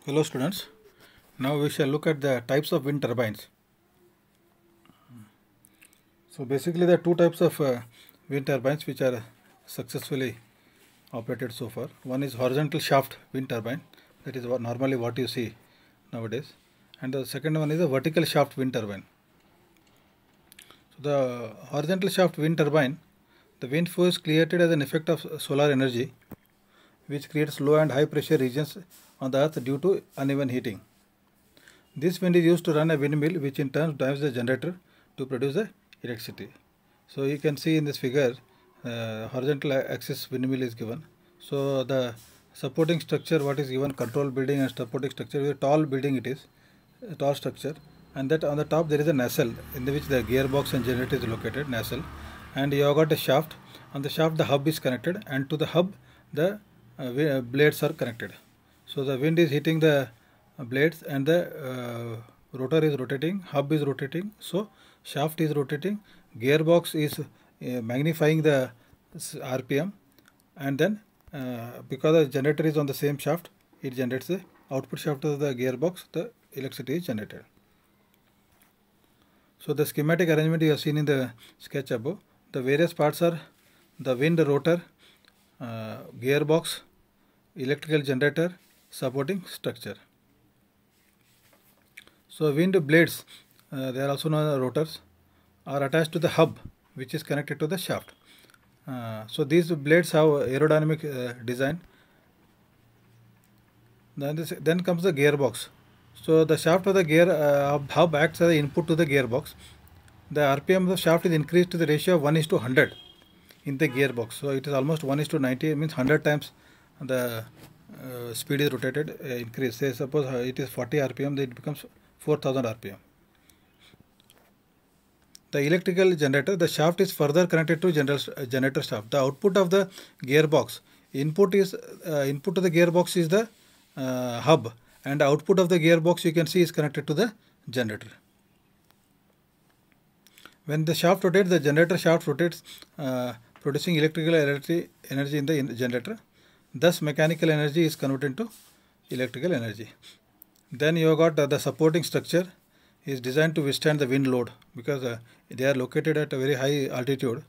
Hello students, now we shall look at the types of wind turbines. So basically there are two types of wind turbines which are successfully operated so far. One is horizontal shaft wind turbine, that is normally what you see nowadays, and the second one is a vertical shaft wind turbine. So the horizontal shaft wind turbine, the wind flow is created as an effect of solar energy which creates low and high pressure regions on the earth due to uneven heating. This wind is used to run a windmill, which in turn drives the generator to produce the electricity. So you can see in this figure, horizontal axis windmill is given. So the supporting structure, what is given, control building and supporting structure, is a tall building it is, a tall structure, and that on the top there is a nacelle in which the gearbox and generator is located, nacelle, and you have got a shaft. On the shaft the hub is connected, and to the hub the blades are connected. So the wind is hitting the blades and the rotor is rotating, hub is rotating, so shaft is rotating, gearbox is magnifying the RPM, and then because the generator is on the same shaft, it generates the output shaft of the gearbox, the electricity is generated. So the schematic arrangement you have seen in the sketch above. The various parts are the wind rotor, gearbox, electrical generator, supporting structure. So wind blades, they are also known as rotors, are attached to the hub which is connected to the shaft. So these blades have aerodynamic design. Then comes the gearbox. So the shaft of the gear hub acts as the input to the gearbox. The RPM of the shaft is increased to the ratio of 1:100 in the gearbox. So it is almost 1:90, means 100 times the speed is rotated, increase. Say suppose it is 40 RPM, then it becomes 4000 RPM. The electrical generator, the shaft is further connected to generator shaft. The output of the gearbox, input to the gearbox is the hub, and the output of the gearbox you can see is connected to the generator. When the shaft rotates, the generator shaft rotates, producing electrical energy in the generator. Thus mechanical energy is converted into electrical energy. Then you have got the supporting structure is designed to withstand the wind load, because they are located at a very high altitude,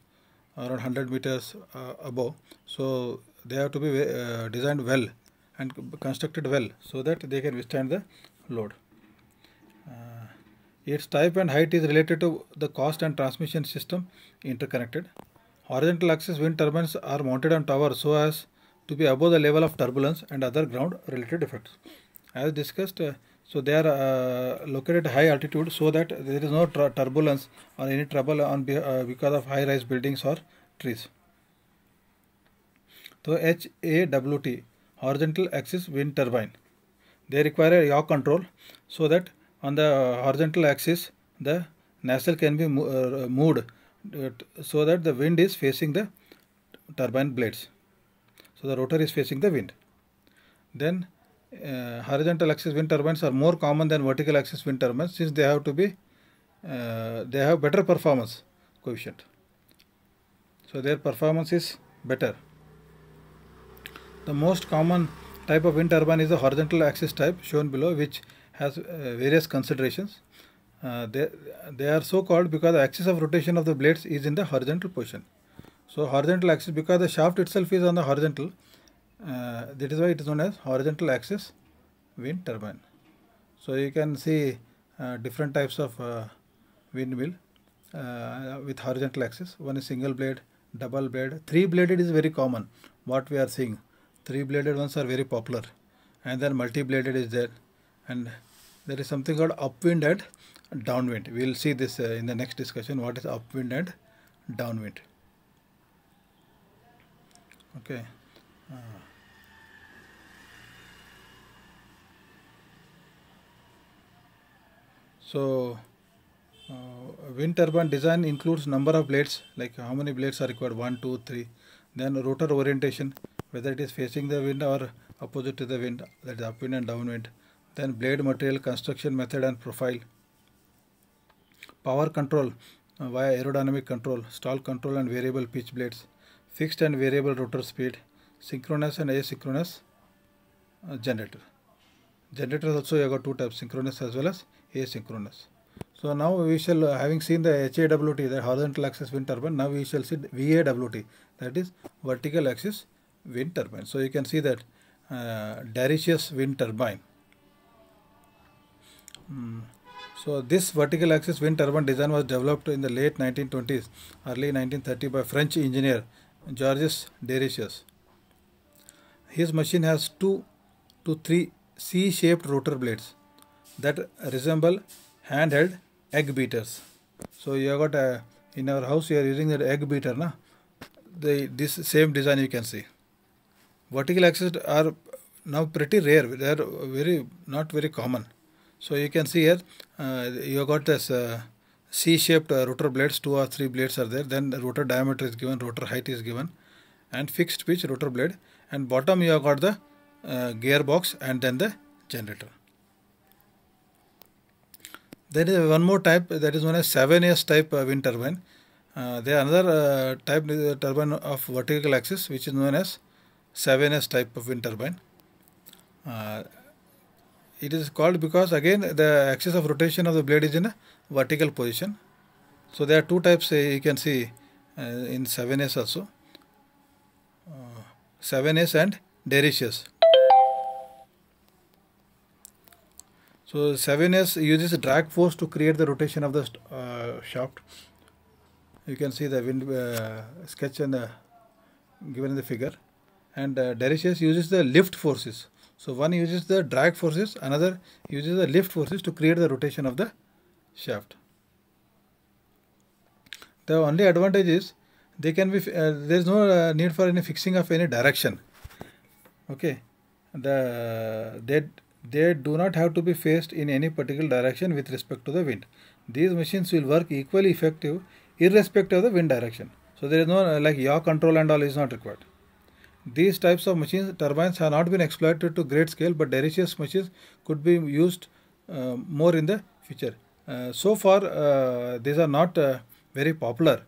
around 100 meters above. So they have to be designed well and constructed well so that they can withstand the load. Its type and height is related to the cost and transmission system interconnected. Horizontal axis wind turbines are mounted on towers so as to be above the level of turbulence and other ground related effects. As discussed, so they are located at high altitude so that there is no turbulence or any trouble on because of high rise buildings or trees. So HAWT, horizontal axis wind turbine, they require a yaw control so that on the horizontal axis the nacelle can be moved so that the wind is facing the turbine blades. So the rotor is facing the wind. Then horizontal axis wind turbines are more common than vertical axis wind turbines, since they have better performance coefficient. So their performance is better. The most common type of wind turbine is the horizontal axis type shown below, which has various considerations. They are so called because the axis of rotation of the blades is in the horizontal position. So horizontal axis, because the shaft itself is on the horizontal, that is why it is known as horizontal axis wind turbine. So you can see different types of windmill with horizontal axis. One is single blade, double blade, three bladed is very common. What we are seeing, three bladed ones are very popular, and then multi bladed is there, and there is something called upwind and downwind. We will see this in the next discussion, what is upwind and downwind. Okay. So wind turbine design includes number of blades, like how many blades are required, 1, 2, 3. Then rotor orientation, whether it is facing the wind or opposite to the wind, that is upwind and downwind. Then blade material, construction method and profile. Power control via aerodynamic control, stall control and variable pitch blades, fixed and variable rotor speed, synchronous and asynchronous generator. Generators also you got two types, synchronous as well as asynchronous. So now we shall, having seen the HAWT, the horizontal axis wind turbine, now we shall see VAWT, that is vertical axis wind turbine. So you can see that Daricius wind turbine. So this vertical axis wind turbine design was developed in the late 1920s, early 1930 by French engineer Georges Daricius. His machine has 2 to 3 C-shaped rotor blades that resemble handheld egg beaters. So you have got in our house you are using that egg beater, na? This same design you can see. Vertical axis are now pretty rare. They are not very common. So you can see here you have got this C-shaped rotor blades. 2 or 3 blades are there. Then the rotor diameter is given, rotor height is given, and fixed pitch rotor blade. And bottom you have got the gearbox and then the generator. There is one more type that is known as 7S type wind turbine. There is another type turbine of vertical axis which is known as 7S type of wind turbine. It is called because again the axis of rotation of the blade is in a vertical position. So there are two types you can see in 7S also. 7S and Daricius. So 7S uses drag force to create the rotation of the shaft. You can see the wind sketch and given in the figure. And Daricius uses the lift forces. So one uses the drag forces, another uses the lift forces to create the rotation of the shaft. The only advantage is they can be there is no need for any fixing of any direction. Okay, they do not have to be faced in any particular direction with respect to the wind. These machines will work equally effective irrespective of the wind direction. So there is no like yaw control and all is not required. These types of machines, turbines, have not been exploited to great scale, but Daricius machines could be used more in the future. So far, these are not very popular,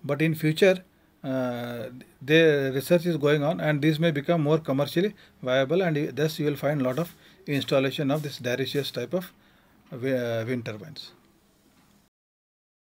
but in future, the research is going on, and these may become more commercially viable, and thus you will find a lot of installation of this Daricius type of wind turbines.